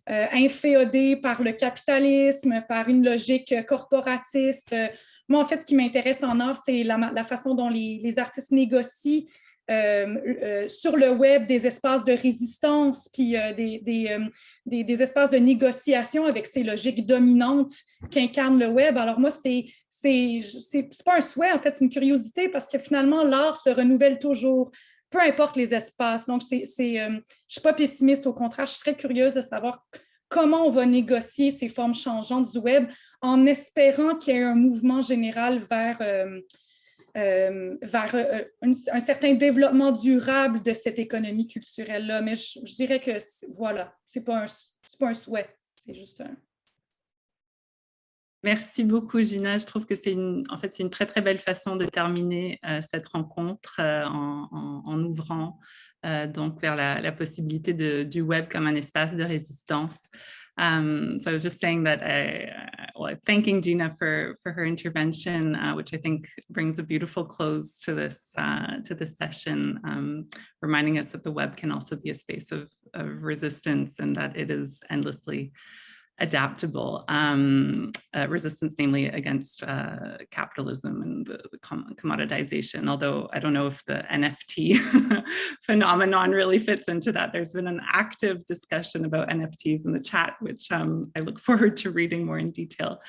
inféodé par le capitalisme, par une logique corporatiste. Moi, en fait, ce qui m'intéresse en art, c'est la façon dont les artistes négocient sur le web des espaces de résistance, puis des espaces de négociation avec ces logiques dominantes qu'incarne le web. Alors moi, c'est pas un souhait, en fait, c'est une curiosité parce que finalement, l'art se renouvelle toujours, peu importe les espaces. Donc, je ne suis pas pessimiste, au contraire, je suis très curieuse de savoir comment on va négocier ces formes changeantes du web en espérant qu'il y ait un mouvement général vers un certain développement durable de cette économie culturelle-là. Mais je dirais que, voilà, c'est pas un souhait, c'est juste un... Merci beaucoup, Gina. Je trouve que c'est une très, très belle façon de terminer cette rencontre en ouvrant donc vers la possibilité du web comme un espace de résistance. So I was just saying that thanking Gina for her intervention, which I think brings a beautiful close to this session, reminding us that the web can also be a space of resistance and that it is endlessly adaptable, resistance namely against capitalism and the commoditization, although I don't know if the NFT phenomenon really fits into that. There's been an active discussion about NFTs in the chat, which I look forward to reading more in detail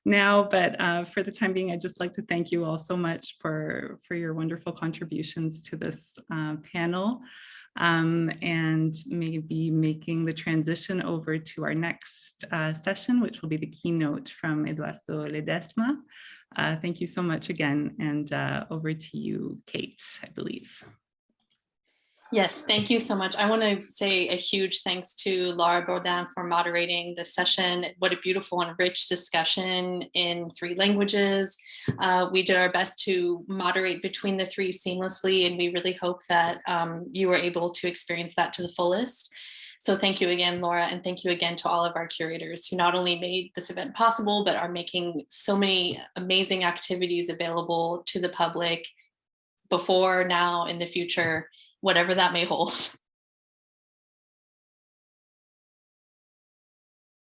now, but for the time being, I'd just like to thank you all so much for your wonderful contributions to this panel. And maybe making the transition over to our next session, which will be the keynote from Eduardo Ledesma. Thank you so much again, and over to you, Kate, I believe. Yes, thank you so much. I want to say a huge thanks to Lara Bourdin for moderating this session. What a beautiful and rich discussion in 3 languages. We did our best to moderate between the 3 seamlessly, and we really hope that you were able to experience that to the fullest. So thank you again, Laura, and thank you again to all of our curators who not only made this event possible, but are making so many amazing activities available to the public before, now, in the future, whatever that may hold.